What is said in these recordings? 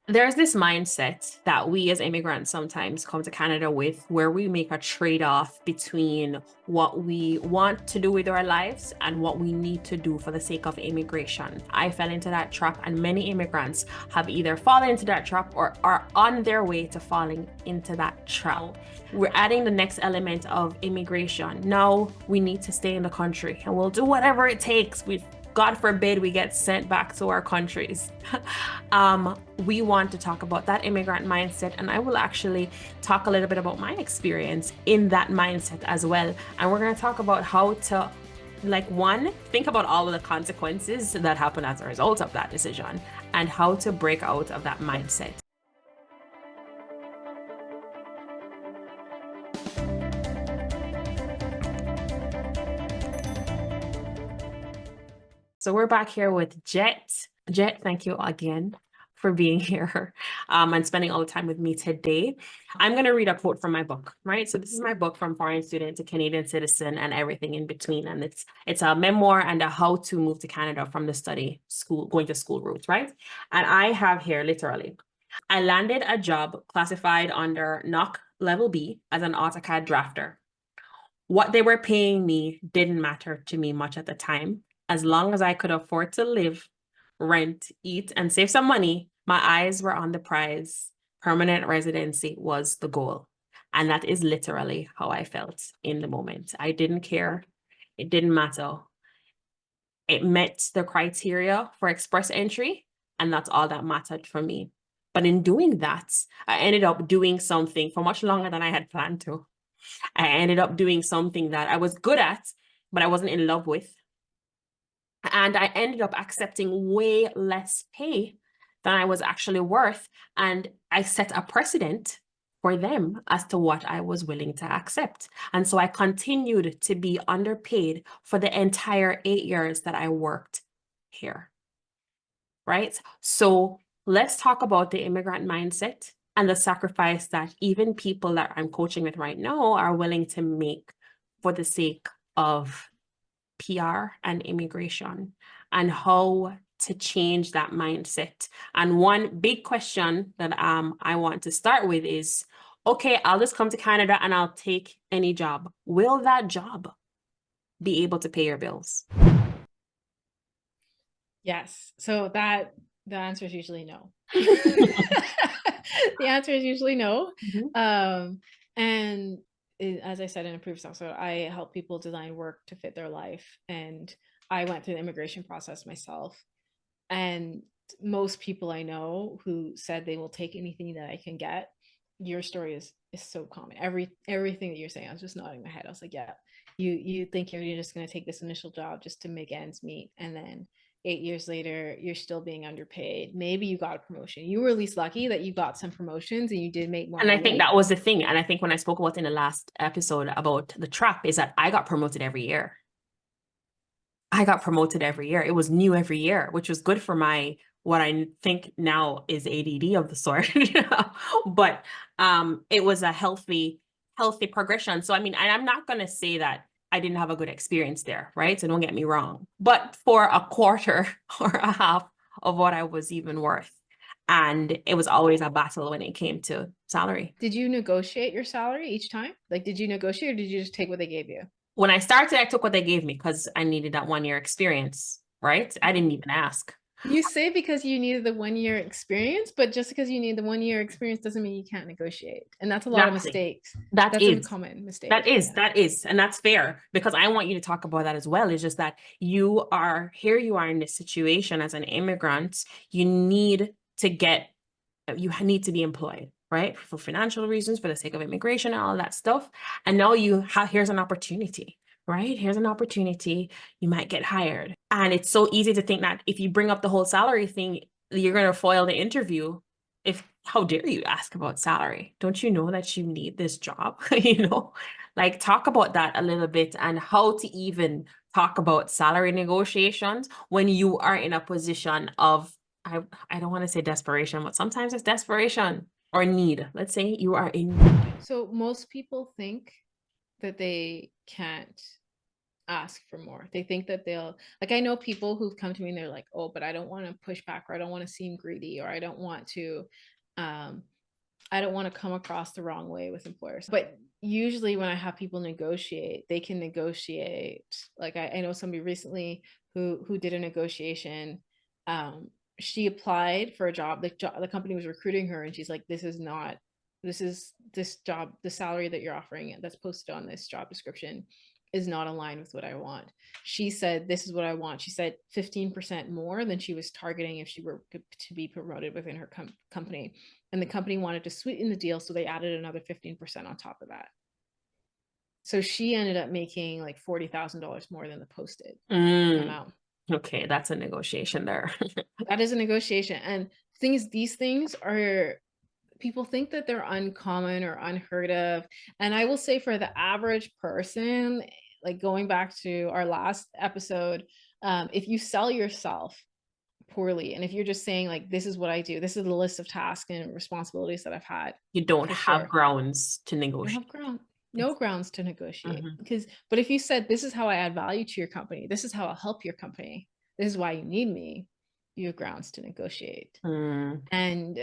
There's this mindset that we as immigrants sometimes come to Canada with, where we make a trade-off between what we want to do with our lives and what we need to do for the sake of immigration. I fell into that trap, and many immigrants have either fallen into that trap or are on their way to falling into that trap. We're adding the next element of immigration. Now we need to stay in the country and we'll do whatever it takes. God forbid we get sent back to our countries. We want to talk about that immigrant mindset, and I will actually talk a little bit about my experience in that mindset as well. And we're going to talk about how to, like, one, think about all of the consequences that happen as a result of that decision and how to break out of that mindset. So we're back here with Jette. Jette, thank you again for being here and spending all the time with me today. I'm going to read a quote from my book, right? So this is my book, From Foreign Student to Canadian Citizen and Everything in Between. And it's a memoir and a how to move to Canada from the going to school route, right? And I have here literally, I landed a job classified under NOC Level B as an AutoCAD drafter. What they were paying me didn't matter to me much at the time. As long as I could afford to live, rent, eat, and save some money, my eyes were on the prize. Permanent residency was the goal. And that is literally how I felt in the moment. I didn't care. It didn't matter. It met the criteria for express entry, and that's all that mattered for me. But in doing that, I ended up doing something for much longer than I had planned to. I ended up doing something that I was good at, but I wasn't in love with. And I ended up accepting way less pay than I was actually worth. And I set a precedent for them as to what I was willing to accept. And so I continued to be underpaid for the entire 8 years that I worked here. Right? So let's talk about the immigrant mindset and the sacrifice that even people that I'm coaching with right now are willing to make for the sake of PR and immigration, and how to change that mindset. And one big question that I want to start with is, okay, I'll just come to Canada and I'll take any job. Will that job be able to pay your bills? Yes. So the answer is usually no. The answer is usually no. And as I said in a previous episode, I help people design work to fit their life. And I went through the immigration process myself. And most people I know who said they will take anything that I can get, your story is so common. Everything that you're saying, I was just nodding my head. I was like, yeah, you think you're just going to take this initial job just to make ends meet, and then 8 years later you're still being underpaid. Maybe you got a promotion. You were at least lucky that you got some promotions and you did make more And money. I think that was the thing. And I think when I spoke about in the last episode about the trap is that I got promoted every year. I got promoted every year. It was new every year, which was good for my what I think now is ADD of the sort. But it was a healthy progression. So I mean, and I'm not gonna say that I didn't have a good experience there, right? So don't get me wrong. But for a quarter or a half of what I was even worth. And it was always a battle when it came to salary. Did you negotiate your salary each time? Like, did you negotiate or did you just take what they gave you? When I started, I took what they gave me because I needed that 1 year experience, right? I didn't even ask. You say because you needed the 1 year experience, but just because you need the 1 year experience doesn't mean you can't negotiate. And that's a lot of mistakes. That's a common mistake. That is, and that's fair, because I want you to talk about that as well. It's just that you are in this situation as an immigrant. You need to be employed, right? For financial reasons, for the sake of immigration and all that stuff. And now here's an opportunity, right? Here's an opportunity. You might get hired. And it's so easy to think that if you bring up the whole salary thing, you're going to foil the interview. How dare you ask about salary? Don't you know that you need this job? Like, talk about that a little bit, and how to even talk about salary negotiations when you are in a position of, I don't want to say desperation, but sometimes it's desperation or need. Let's say you are in need. So most people think that they can't ask for more. They think that they'll, like, I know people who've come to me and they're like, oh, but I don't want to push back, or I don't want to seem greedy, or um, I don't want to come across the wrong way with employers. But usually when I have people negotiate, they can negotiate. Like I know somebody recently who did a negotiation. She applied for a job. The company was recruiting her, and she's like, this job, the salary that you're offering that's posted on this job description is not aligned with what I want. She said, this is what I want. She said 15% more than she was targeting if she were to be promoted within her company. And the company wanted to sweeten the deal, so they added another 15% on top of that. So she ended up making like $40,000 more than the posted amount. Okay, that's a negotiation there. That is a negotiation. And these things are, people think that they're uncommon or unheard of. And I will say, for the average person, like going back to our last episode, if you sell yourself poorly, and if you're just saying like, this is what I do, this is the list of tasks and responsibilities that I've had, You don't have grounds to negotiate. No grounds to negotiate. But if you said, this is how I add value to your company, this is how I'll help your company, this is why you need me, you have grounds to negotiate. And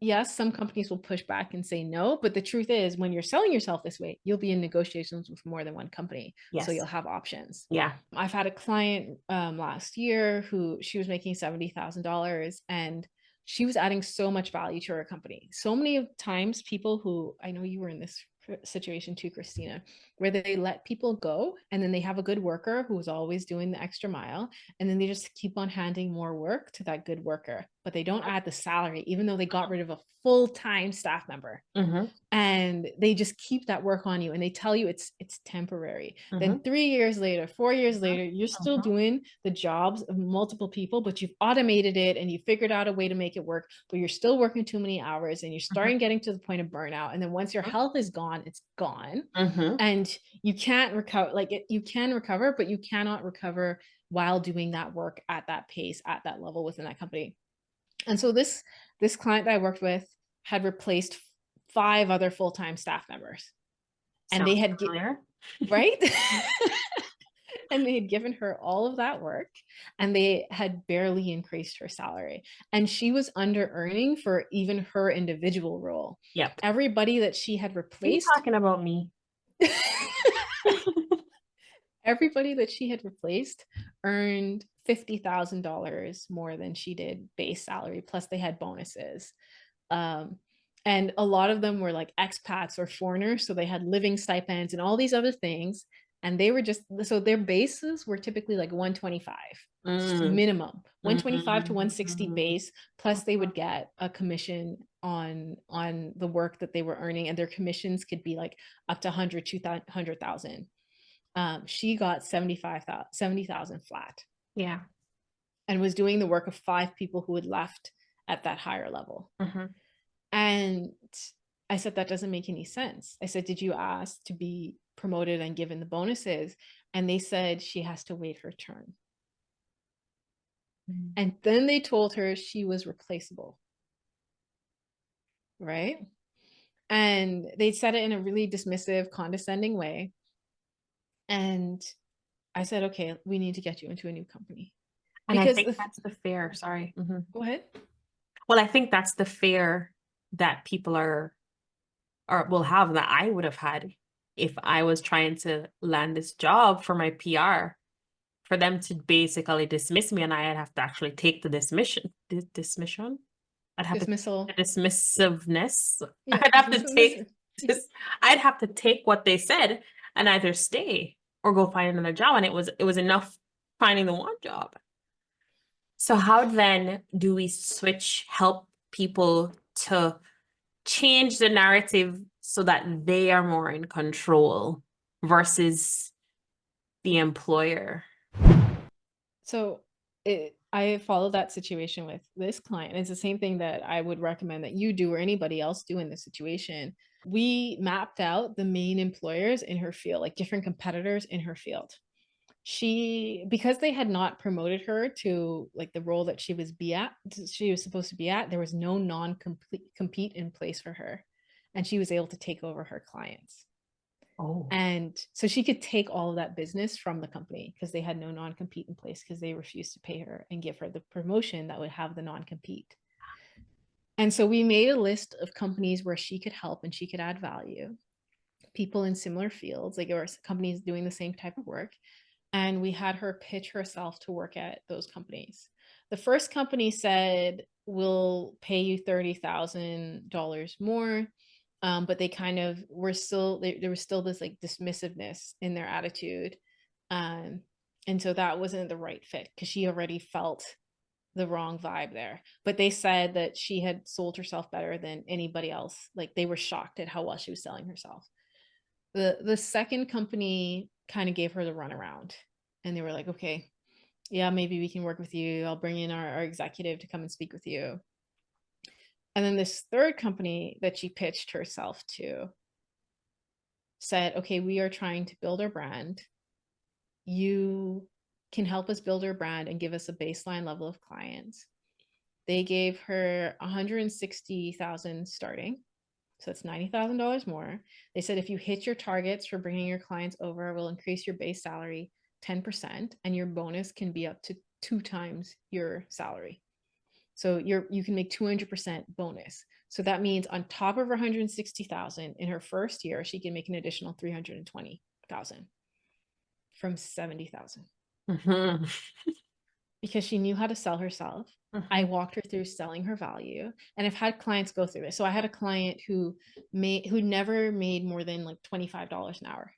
yes, some companies will push back and say no, but the truth is, when you're selling yourself this way, you'll be in negotiations with more than one company. So you'll have options. Yeah. I've had a client last year who, she was making $70,000, and she was adding so much value to her company. So many times, people who, I know you were in this situation too, Kristina, where they let people go, and then they have a good worker who is always doing the extra mile, and then they just keep on handing more work to that good worker, but they don't add the salary, even though they got rid of a full-time staff member. And they just keep that work on you, and they tell you it's temporary. Then 3 years later, 4 years later, you're still doing the jobs of multiple people, but you've automated it and you figured out a way to make it work, but you're still working too many hours, and you're starting getting to the point of burnout. And then once your health is gone, it's gone. And you can't recover. Like you can recover, but you cannot recover while doing that work at that pace, at that level within that company. And so this client that I worked with had replaced 5 other full-time staff members. And they had right? And they had given her all of that work, and they had barely increased her salary. And she was under earning for even her individual role. Yep. Everybody that she had replaced. Are you talking about me? Everybody that she had replaced earned $50,000 more than she did base salary. Plus they had bonuses. And a lot of them were like expats or foreigners. So they had living stipends and all these other things. And they were just, so their bases were typically like 125 minimum, 125 to 160 base. Plus they would get a commission on the work that they were earning. And their commissions could be like up to 100,000. She got 70,000 flat. Yeah. And was doing the work of 5 people who had left at that higher level. And I said, that doesn't make any sense. I said, did you ask to be promoted and given the bonuses? And they said she has to wait her turn. And then they told her she was replaceable. Right? And they said it in a really dismissive, condescending way. And I said, okay, we need to get you into a new company. And because I think that's the fear. Sorry. Go ahead. Well, I think that's the fear that people will have, that I would have had if I was trying to land this job for my PR, for them to basically dismiss me, and I'd have to actually take the dismissal. I'd have dismissal. The dismissiveness. Yeah, I'd have to take what they said and either stay or go find another job. And it was enough finding the one job. So how then do we help people to change the narrative so that they are more in control versus the employer? So I followed that situation with this client. It's the same thing that I would recommend that you do or anybody else do in this situation. We mapped out the main employers in her field, like different competitors in her field. Because they had not promoted her to like the role that she was supposed to be at, there was no non-compete in place for her. And she was able to take over her clients. Oh. And so she could take all of that business from the company because they had no non-compete in place because they refused to pay her and give her the promotion that would have the non-compete. And so we made a list of companies where she could help and she could add value, people in similar fields, like, or companies doing the same type of work. And we had her pitch herself to work at those companies. The first company said, we'll pay you $30,000 more. But they kind of were still, there was still this like dismissiveness in their attitude. And so that wasn't the right fit because she already felt the wrong vibe there. But they said that she had sold herself better than anybody else. Like they were shocked at how well she was selling herself. The second company kind of gave her the runaround, and they were like, okay, yeah, maybe we can work with you. I'll bring in our executive to come and speak with you. And then this third company that she pitched herself to said, okay, we are trying to build our brand. You can help us build our brand and give us a baseline level of clients. They gave her $160,000 starting. So that's $90,000 more. They said, if you hit your targets for bringing your clients over, we'll increase your base salary 10%, and your bonus can be up to 2 times your salary. So you can make 200% bonus. So that means on top of her 160,000 in her first year, she can make an additional 320,000 from 70,000. Mm-hmm. Because she knew how to sell herself. Mm-hmm. I walked her through selling her value, and I've had clients go through this. So I had a client who never made more than like $25 an hour.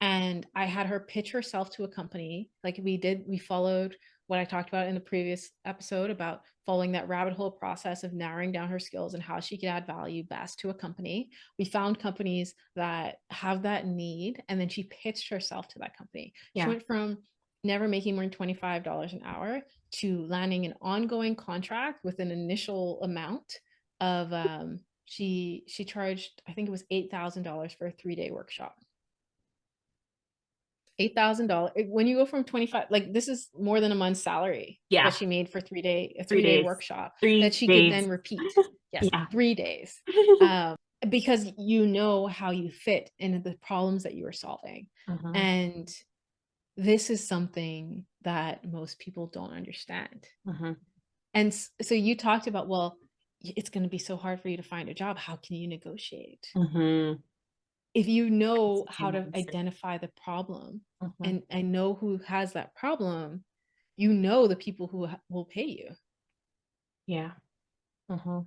And I had her pitch herself to a company. Like we followed what I talked about in the previous episode about following that rabbit hole process of narrowing down her skills and how she could add value best to a company. We found companies that have that need, and then she pitched herself to that company. Yeah. She went from never making more than $25 an hour to landing an ongoing contract with an initial amount of she charged, I think it was $8,000 for a 3-day workshop. $8,000. When you go from 25, like this is more than a month's salary that she made for a 3-day workshop that she could then repeat. Yes, yeah. 3 days. Because you know how you fit in the problems that you are solving. Mm-hmm. And this is something that most people don't understand. Mm-hmm. And so you talked about, well, it's going to be so hard for you to find a job. How can you negotiate? Mm-hmm. If you know how to identify the problem mm-hmm. and know who has that problem, you know the people who will pay you. Yeah. Mm-hmm.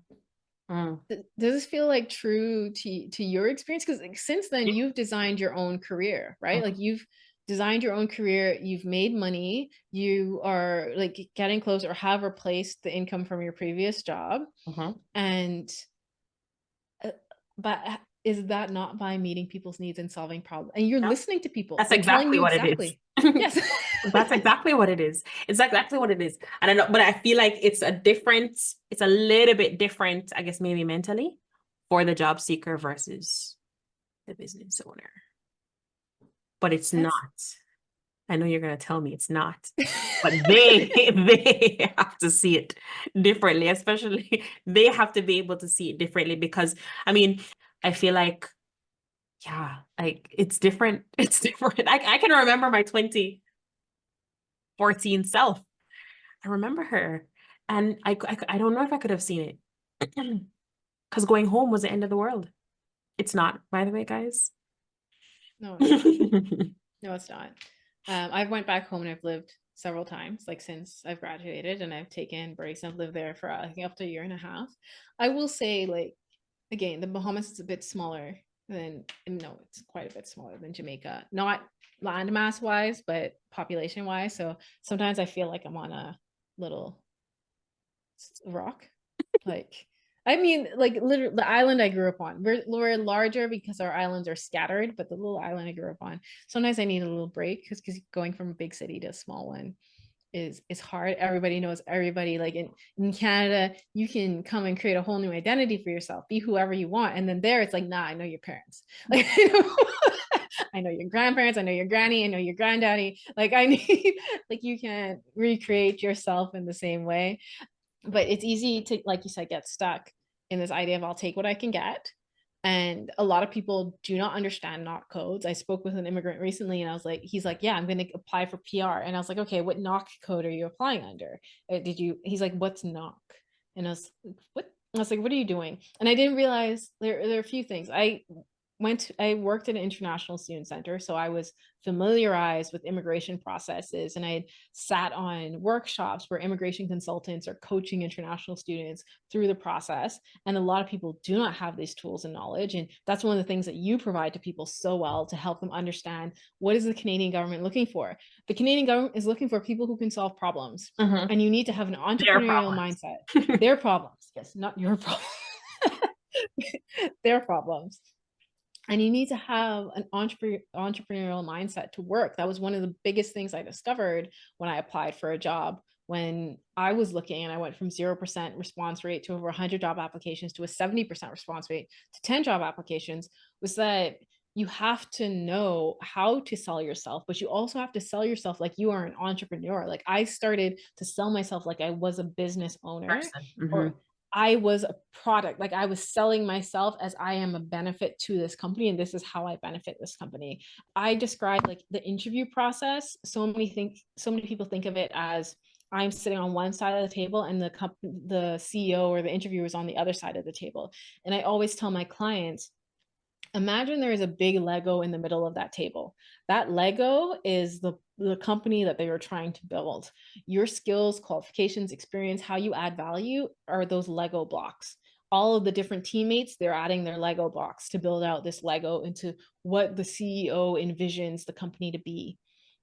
Mm. Does this feel like true to your experience? Because like, since then, you've designed your own career, right? Like you've designed your own career, you've made money, you are like getting close or have replaced the income from your previous job. And but is that not by meeting people's needs and solving problems? And you're listening to people. That's exactly what it is. Yes. That's exactly what it is. It's exactly what it is. And I know, but I feel like it's a little bit different, I guess, maybe mentally for the job seeker versus the business owner. But it's not. I know you're going to tell me it's not, but they have to see it differently, especially they have to be able to see it differently because, I mean, I feel like, yeah, like it's different. It's different. I can remember my 2014 self. I remember her, and I don't know if I could have seen it because going home was the end of the world. It's not, by the way, guys. No, it's not. No, it's not. I've went back home and I've lived several times, like since I've graduated, and I've taken breaks and I've lived there for I think up to a year and a half. I will say, like, again, the Bahamas is a bit smaller than, no, it's quite a bit smaller than Jamaica. Not land mass wise, but population wise. So sometimes I feel like I'm on a little rock. Like, I mean, like literally the island I grew up on. We're larger because our islands are scattered, but the little island I grew up on, sometimes I need a little break because going from a big city to a small one is hard. Everybody knows everybody. Like in Canada, you can come and create a whole new identity for yourself, be whoever you want. And then there it's like, nah, I know your parents. Like, I know your grandparents, I know your granny, I know your granddaddy. Like I need, like you can't recreate yourself in the same way. But it's easy to, like you said, get stuck in this idea of I'll take what I can get. And a lot of people do not understand knock codes. I spoke with an immigrant recently and I was like, he's like, yeah, I'm going to apply for PR. And I was like, okay, what knock code are you applying under? He's like, what's knock? And I was like, what? I was like, what are you doing? And I didn't realize there are a few things. I worked at an international student center, so I was familiarized with immigration processes, and I sat on workshops where immigration consultants are coaching international students through the process. And a lot of people do not have these tools and knowledge, and that's one of the things that you provide to people so well, to help them understand, what is the Canadian government looking for? The Canadian government is looking for people who can solve problems, and you need to have an Their entrepreneurial problems. mindset. Their problems, yes, not your problems. Their problems. And you need to have an entrepreneurial mindset to work. That was one of the biggest things I discovered when I applied for a job. When I was looking, and I went from 0% response rate to over 100 job applications to a 70% response rate to 10 job applications, was that you have to know how to sell yourself, but you also have to sell yourself like you are an entrepreneur. Like, I started to sell myself like I was a business owner, Person. or I was a product. Like, I was selling myself as I am a benefit to this company, and this is how I benefit this company. I describe like the interview process. So many people think of it as I'm sitting on one side of the table and the CEO or the interviewer is on the other side of the table. And I always tell my clients, imagine there is a big Lego in the middle of that table. That Lego is the company that they are trying to build. Your skills, qualifications, experience, how you add value are those Lego blocks. All of the different teammates, they're adding their Lego blocks to build out this Lego into what the CEO envisions the company to be.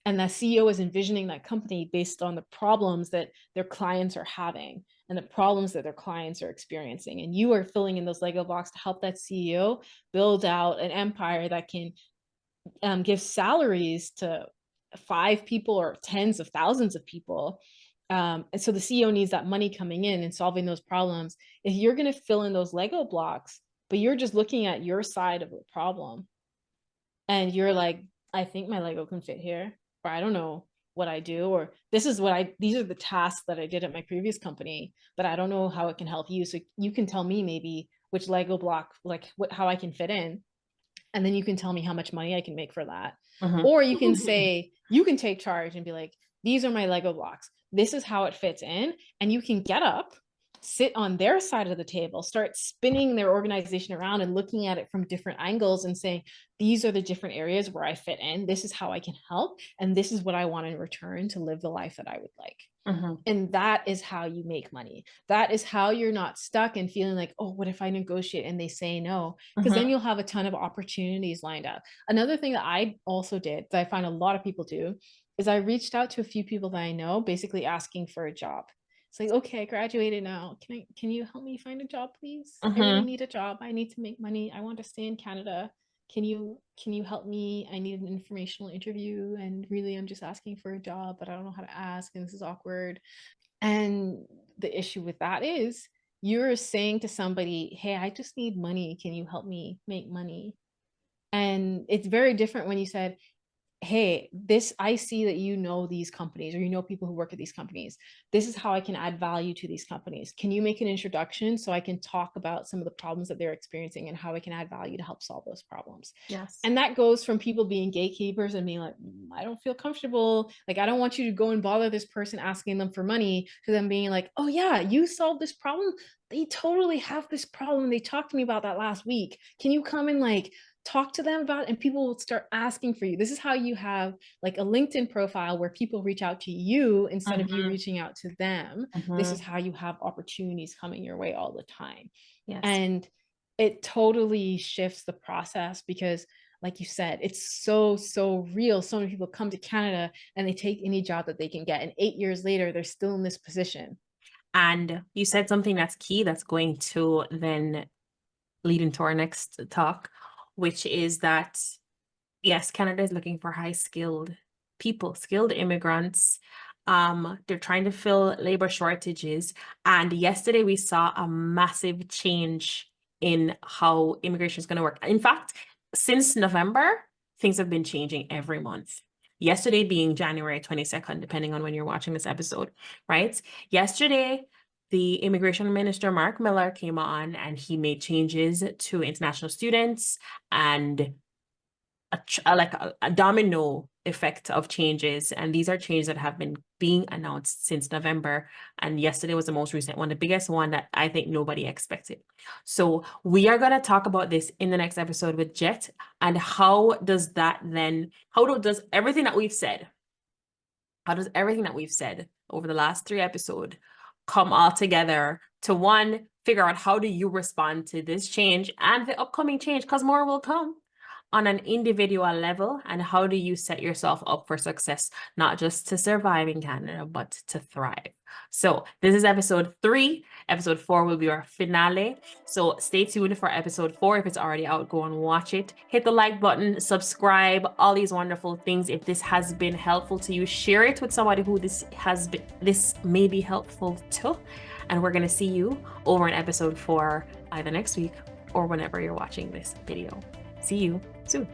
And that CEO is envisioning that company based on the problems that their clients are having and the problems that their clients are experiencing. And you are filling in those Lego blocks to help that CEO build out an empire that can give salaries to 5 people or tens of thousands of people. And so the CEO needs that money coming in and solving those problems. If you're going to fill in those Lego blocks, but you're just looking at your side of the problem, and you're like, I think my Lego can fit here, or I don't know what I do, or these are the tasks that I did at my previous company, but I don't know how it can help you. So you can tell me maybe which Lego block, like how I can fit in. And then you can tell me how much money I can make for that. Or you can say, you can take charge and be like, these are my Lego blocks. This is how it fits in. And you can get up, sit on their side of the table, start spinning their organization around and looking at it from different angles and saying, these are the different areas where I fit in. This is how I can help. And this is what I want in return to live the life that I would like. And that is how you make money. That is how you're not stuck and feeling like, oh, what if I negotiate and they say no? Because then you'll have a ton of opportunities lined up. Another thing that I also did, that I find a lot of people do, is I reached out to a few people that I know, basically asking for a job. It's like, okay, I graduated now. Can you help me find a job, please? I really need a job. I need to make money. I want to stay in Canada. Can you help me? I need an informational interview, and really I'm just asking for a job, but I don't know how to ask, and this is awkward. And the issue with that is, you're saying to somebody, hey, I just need money. Can you help me make money? And it's very different when you said, hey, I see that you know these companies, or you know people who work at these companies. This is how I can add value to these companies. Can you make an introduction so I can talk about some of the problems that they're experiencing and how I can add value to help solve those problems? Yes. And that goes from people being gatekeepers and being like, I don't feel comfortable. Like, I don't want you to go and bother this person asking them for money, to them being like, oh yeah, you solved this problem. They totally have this problem. They talked to me about that last week. Can you come and like talk to them about it? And people will start asking for you. This is how you have like a LinkedIn profile where people reach out to you instead of you reaching out to them. This is how you have opportunities coming your way all the time. Yes. And it totally shifts the process, because like you said, it's so real. So many people come to Canada and they take any job that they can get, and 8 years later they're still in this position. And you said something that's key, that's going to then lead into our next talk, which is that, yes, Canada is looking for high-skilled people, skilled immigrants. They're trying to fill labor shortages. And yesterday we saw a massive change in how immigration is going to work. In fact, since November, things have been changing every month. Yesterday being January 22nd, depending on when you're watching this episode, right? Yesterday, the immigration minister, Mark Miller, came on and he made changes to international students, and a domino effect of changes. And these are changes that have been being announced since November. And yesterday was the most recent one, the biggest one that I think nobody expected. So we are going to talk about this in the next episode with Jette, and how does everything that we've said, over the last 3 episodes come all together to, one, figure out how do you respond to this change and the upcoming change, because more will come, on an individual level, and how do you set yourself up for success, not just to survive in Canada, but to thrive. So this is episode 3. Episode 4 will be our finale. So stay tuned for episode 4. If it's already out, go and watch it. Hit the like button, subscribe, all these wonderful things. If this has been helpful to you, share it with somebody who this may be helpful to. And we're going to see you over in episode 4 either next week or whenever you're watching this video. See you soon.